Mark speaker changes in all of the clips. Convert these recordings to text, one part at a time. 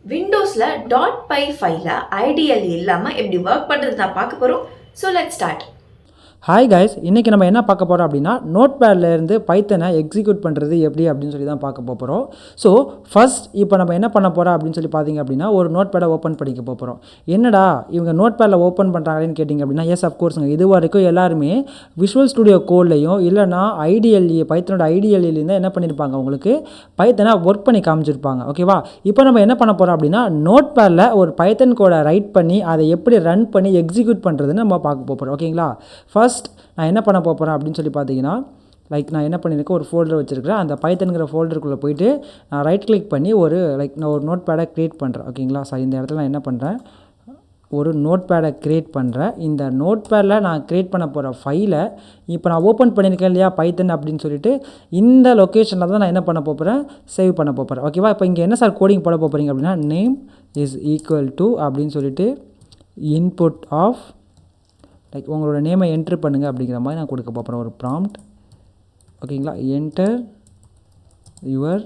Speaker 1: விண்டோஸ்ல .py ஃபைலை ideal இல்லாமல் எப்படி ஒர்க் பண்ணுறது நான் பார்க்க போகிறோம். So let's start.
Speaker 2: Hi guys, இன்றைக்கி நம்ம என்ன பார்க்க போகிறோம் அப்படின்னா நோட்பேட்லேருந்து பைத்தனை எக்ஸிக்யூட் பண்ணுறது எப்படி அப்படின்னு சொல்லி தான் பார்க்க போகிறோம். ஸோ ஃபர்ஸ்ட் இப்போ நம்ம என்ன பண்ண போகிறோம் அப்படின்னு சொல்லி பார்த்தீங்க அப்படின்னா ஒரு நோட்பேடை ஓப்பன் பண்ணிக்க போகிறோம். என்னடா இவங்க நோட்பேடில் ஓப்பன் பண்ணுறாங்கன்னு கேட்டிங்க அப்படின்னா எஸ் அஃப்கோர்ஸுங்க, இது வரைக்கும் எல்லாருமே விஷுவல் ஸ்டுடியோ கோட்லையும் இல்லைனா ஐடிஎல்இ பைத்தனோட ஐடிஎல்இலேருந்து என்ன பண்ணியிருப்பாங்க, உங்களுக்கு பைத்தனை ஒர்க் பண்ணி காமிச்சிருப்பாங்க. ஓகேவா, இப்போ நம்ம என்ன பண்ண போகிறோம் அப்படின்னா நோட்பேடில் ஒரு பைத்தன் கோடை ரைட் பண்ணி அதை எப்படி ரன் பண்ணி எக்ஸிக்யூட் பண்ணுறதுன்னு நம்ம பார்க்க போகிறோம். ஓகேங்களா, ஃபர்ஸ்ட் நான் என்ன பண்ண போகிறேன் அப்படின்னு சொல்லி பார்த்தீங்கன்னா நான் என்ன பண்ணியிருக்கேன், ஒரு ஃபோல்டர் வச்சுருக்கிறேன். அந்த பைத்தன்கிற ஃபோல்டருக்குள்ளே போயிட்டு நான் ரைட் கிளிக் பண்ணி நான் ஒரு நோட் பேடை க்ரியேட் பண்ணுறேன். ஓகேங்களா, சார் இந்த இடத்துல நான் என்ன பண்ணுறேன், ஒரு நோட் பேடை க்ரியேட் பண்ணுறேன். இந்த நோட் பேடில் நான் க்ரியேட் பண்ண போகிற ஃபைலை இப்போ நான் ஓப்பன் பண்ணியிருக்கேன் இல்லையா பைத்தன் அப்படின்னு சொல்லிட்டு இந்த லொக்கேஷனில் தான் நான் என்ன பண்ண போகிறேன், சேவ் பண்ண போகிறேன். ஓகேவா, இப்போ இங்கே என்ன சார் கோடிங் போட போகிறீங்க அப்படின்னா நேம் இஸ் ஈக்குவல் டு அப்படின்னு சொல்லிட்டு இன்புட் ஆஃப் உங்களோட நேமை என்ட்ரு பண்ணுங்கள் அப்படிங்கிற மாதிரி நான் கொடுக்க போகிறேன் ஒரு ப்ராம்ப்ட். ஓகேங்களா, என்டர் யுவர்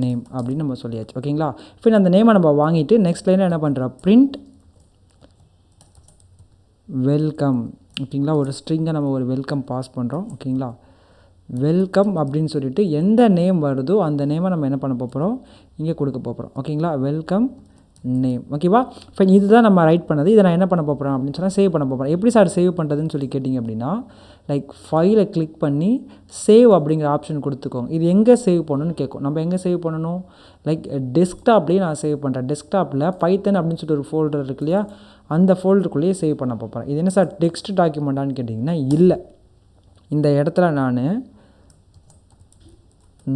Speaker 2: நேம் அப்படின்னு நம்ம சொல்லியாச்சு. ஓகேங்களா, இப்போ அந்த நேமை நம்ம வாங்கிட்டு நெக்ஸ்ட் லைனில் என்ன பண்ணுறோம், பிரிண்ட் வெல்கம். ஓகேங்களா, ஒரு ஸ்ட்ரிங்கை நம்ம ஒரு வெல்கம் பாஸ் பண்ணுறோம். ஓகேங்களா, வெல்கம் அப்படின்னு சொல்லிட்டு எந்த நேம் வருதோ அந்த நேமை நம்ம என்ன பண்ண போகிறோம், இங்கே கொடுக்க போகிறோம். ஓகேங்களா, வெல்கம் நேம். ஓகேவா, ஃபைன், இதுதான் நம்ம ரைட் பண்ணது. இதை நான் என்ன பண்ண போகிறேன் அப்படின்னு சொன்னால் சேவ் பண்ண போகிறேன். எப்படி சார் சேவ் பண்ணுறதுன்னு சொல்லி கேட்டிங்க அப்படின்னா ஃபைலை கிளிக் பண்ணி சேவ் அப்படிங்கிற ஆப்ஷன் கொடுத்துக்கோங்க. இது எங்கே சேவ் பண்ணணும்னு கேட்கும். நம்ம எங்கே சேவ் பண்ணணும், டெஸ்க்டாப்லேயே நான் சேவ் பண்ணுறேன். டெஸ்க்டாப்பில் பைத்தன் அப்படின்னு சொல்லிட்டு ஒரு ஃபோல்டர் இருக்கு இல்லையா, அந்த ஃபோல்டருக்குள்ளேயே சேவ் பண்ண போகிறேன். இது என்ன சார் டெக்ஸ்ட் டாக்குமெண்ட்டான்னு கேட்டிங்கன்னா இல்லை, இந்த இடத்துல நான்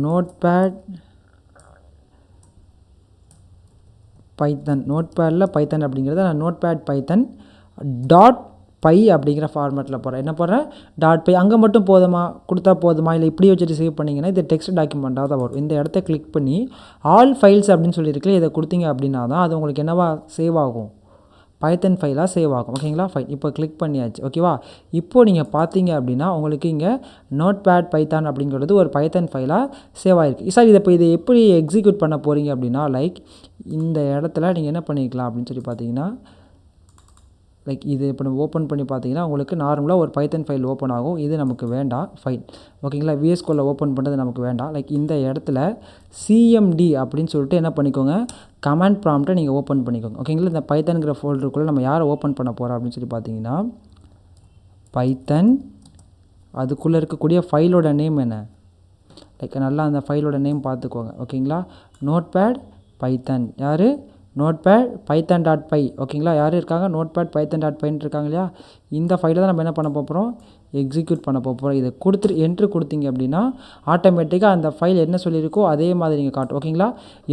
Speaker 2: நோட்பேட் பைத்தன் நோட்பேடில் பைத்தன் அப்படிங்கிறத நான் நோட்பேட் பைத்தன் .py அப்படிங்கிற ஃபார்மேட்டில் போகிறேன். என்ன போடுறேன், .py. அங்கே மட்டும் கொடுத்தா போதுமா, இல்லை இப்படி வச்சுட்டு சேவ் பண்ணிங்கன்னா இது டெக்ஸ்ட் டாக்குமெண்ட்டாக தான் வரும். இந்த இடத்த கிளிக் பண்ணி ஆல் ஃபைல்ஸ் அப்படின்னு சொல்லியிருக்கல இதை கொடுத்தீங்க அப்படின்னா தான் அது உங்களுக்கு என்னவா சேவ் ஆகும், பைத்தன் ஃபைலாக சேவ் ஆகும். ஓகேங்களா, ஃபைன், இப்போ கிளிக் பண்ணியாச்சு. ஓகேவா, இப்போது நீங்கள் பார்த்தீங்க அப்படின்னா உங்களுக்கு இங்கே நோட்பேட் பைத்தான் அப்படிங்கிறது ஒரு பைத்தன் ஃபைலாக சேவ் ஆகிருக்கு. சார் இதை எப்படி எக்ஸிக்யூட் பண்ண போகிறீங்க அப்படின்னா இந்த இடத்துல நீங்கள் என்ன பண்ணிக்கலாம் அப்படின்னு சொல்லி பார்த்தீங்கன்னா இது இப்போ நம்ம ஓப்பன் பண்ணி பார்த்தீங்கன்னா உங்களுக்கு நார்மலாக ஒரு பைத்தன் ஃபைல் ஓப்பன் ஆகும். இது நமக்கு வேண்டாம், ஃபைன். ஓகேங்களா, விஎஸ் கோடில் ஓப்பன் பண்ணுறது நமக்கு வேண்டாம். இந்த இடத்துல சிஎம்டி அப்படின்னு சொல்லிட்டு என்ன பண்ணிக்கோங்க, கமாண்ட் ப்ராம்ப்ட்டை நீங்கள் ஓப்பன் பண்ணிக்கோங்க. ஓகேங்களா, இந்த பைத்தன்கிற ஃபோல்டருக்குள்ளே நம்ம யாரை ஓப்பன் பண்ண போகிறோம் அப்படின்னு சொல்லி பார்த்தீங்கன்னா பைத்தன், அதுக்குள்ளே இருக்கக்கூடிய ஃபைலோட நேம் என்ன, நல்லா அந்த ஃபைலோட நேம் பார்த்துக்கோங்க. ஓகேங்களா, நோட்பேட் பைத்தன், யார், நோட்பேட் பைத்தன் .py. ஓகேங்களா, யார் இருக்காங்க, நோட்பேட் பைத்தன் .py இருக்காங்க இல்லையா, இந்த ஃபைலை தான் நம்ம என்ன பண்ண போகிறோம், எக்ஸிக்யூட் பண்ண போகிறோம். இதை கொடுத்துட்டு என்ட்ரு கொடுத்தீங்க அப்படின்னா ஆட்டோமேட்டிக்காக அந்த ஃபைல் என்ன சொல்லியிருக்கோ அதே மாதிரி நீங்கள் காட்டும். ஓகேங்களா,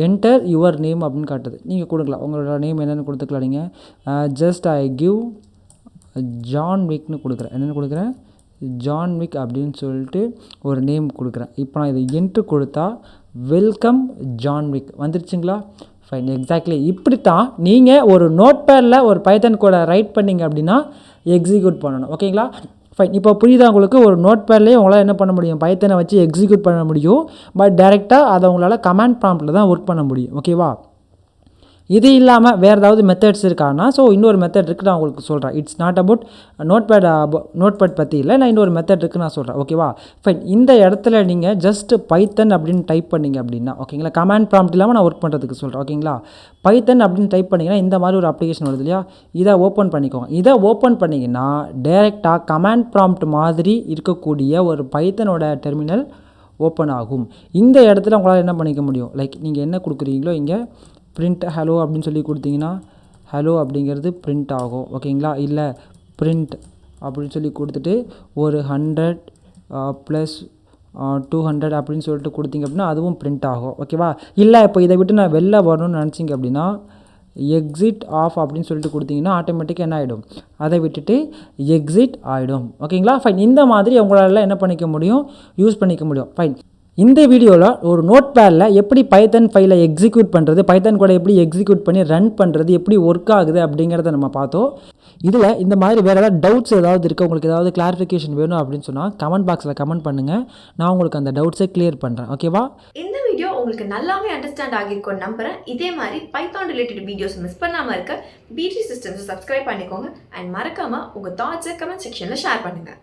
Speaker 2: என்டர் யுவர் நேம் அப்படின்னு காட்டுது. நீங்கள் கொடுக்கலாம் உங்களோட நேம் என்னென்னு கொடுத்துக்கலாம். நீங்கள் ஜஸ்ட் ஐ கிவ் ஜான் விக்னு கொடுக்குறேன். என்னென்னு கொடுக்குறேன், ஜான் விக் அப்படின்னு சொல்லிட்டு ஒரு நேம் கொடுக்குறேன். இப்போ நான் இதை என்ட்ரு கொடுத்தா வெல்கம் ஜான் விக் வந்துருச்சுங்களா, ஃபைன். எக்ஸாக்ட்லி இப்படி தான் நீங்கள் ஒரு நோட்பேடில் ஒரு பைத்தன் கோடை ரைட் பண்ணிங்க அப்படின்னா எக்ஸிக்யூட் பண்ணணும். ஓகேங்களா, ஃபைன். இப்போ புரியுதா உங்களுக்கு, ஒரு நோட்பேட்லேயே உங்களால் என்ன பண்ண முடியும், பைத்தனை வச்சு எக்ஸிக்யூட் பண்ண முடியும். பட் டைரெக்டாக அதை உங்களால் கமாண்ட் ப்ராம்ப்ட்டில் தான் ஒர்க் பண்ண முடியும். ஓகேவா, இது இல்லாமல் வேறு ஏதாவது மெத்தட்ஸ் இருக்கான்னா இன்னொரு மெத்தட் இருக்குது, நான் உங்களுக்கு சொல்கிறேன். இட்ஸ் நாட் அபவுட் நோட்பேட் பற்றி இல்லை, நான் இன்னொரு மெத்தட் இருக்குது நான் சொல்கிறேன். ஓகேவா, ஃபைன். இந்த இடத்துல நீங்கள் ஜஸ்ட் பைத்தன் அப்படின்னு டைப் பண்ணிங்க அப்படின்னா, ஓகேங்களா, கமாண்ட் ப்ராம்ப்ட் இல்லாமல் நான் ஒர்க் பண்ணுறதுக்கு சொல்கிறேன். ஓகேங்களா, பைத்தன் அப்படின்னு டைப் பண்ணிங்கன்னா இந்த மாதிரி ஒரு அப்ளிகேஷன் வருது இல்லையா, இதை ஓப்பன் பண்ணிக்கோங்க. இதை ஓப்பன் பண்ணிங்கன்னா டைரெக்டாக கமாண்ட் ப்ராம்ப்ட் மாதிரி இருக்கக்கூடிய ஒரு பைத்தனோட டெர்மினல் ஓப்பன் ஆகும். இந்த இடத்துல உங்களால் என்ன பண்ணிக்க முடியும், நீங்கள் என்ன கொடுக்குறீங்களோ இங்கே பிரிண்ட் ஹலோ அப்படின்னு சொல்லி கொடுத்தீங்கன்னா ஹலோ அப்படிங்கிறது பிரிண்ட் ஆகும். ஓகேங்களா, இல்லை பிரிண்ட் அப்படின்னு சொல்லி கொடுத்துட்டு ஒரு 100 + 200 அப்படின்னு சொல்லிட்டு கொடுத்தீங்க அப்படின்னா அதுவும் பிரிண்ட் ஆகும். ஓகேவா, இல்லை இப்போ இதை விட்டு நான் வெளில வரணும்னு நினச்சிங்க அப்படின்னா எக்ஸிட் ஆஃப் அப்படின்னு சொல்லிட்டு கொடுத்தீங்கன்னா ஆட்டோமேட்டிக்காக என்ன ஆகிடும், அதை விட்டுட்டு எக்ஸிட் ஆகிடும். ஓகேங்களா, ஃபைன். இந்த மாதிரி உங்களால் என்ன பண்ணிக்க முடியும், யூஸ் பண்ணிக்க முடியும். ஃபைன். இந்த வீடியோவில் ஒரு நோட்பேடில் எப்படி பைத்தன் ஃபைலை எக்ஸிக்யூட் பண்ணுறது, பைத்தன் கூட எப்படி எக்ஸிக்யூட் பண்ணி ரன் பண்ணுறது, எப்படி ஒர்க் ஆகுது அப்படிங்கிறத நம்ம பார்த்தோம். இதில் இந்த மாதிரி வேறு ஏதாவது டவுட்ஸ் ஏதாவது இருக்குது, உங்களுக்கு ஏதாவது கிளாரிஃபிகேஷன் வேணும் அப்படின்னு சொன்னால் கமெண்ட் பாக்ஸில் கமெண்ட் பண்ணுங்கள். நான் உங்களுக்கு அந்த டவுட்ஸை கிளியர் பண்ணுறேன். ஓகேவா?
Speaker 1: இந்த வீடியோ உங்களுக்கு நல்லாவே அண்டர்ஸ்டாண்ட் ஆகிருக்கும்னு நம்புறேன். இதே மாதிரி பைத்தான் ரிலேட்டட் வீடியோஸ் மிஸ் பண்ணாமல் இருக்க BTree சிஸ்டம்ஸை சப்ஸ்கிரைப் பண்ணிக்கோங்க. அண்ட் மறக்காமல் உங்கள் தாட்ஸை கமெண்ட் செக்ஷனில் ஷேர் பண்ணுங்கள்.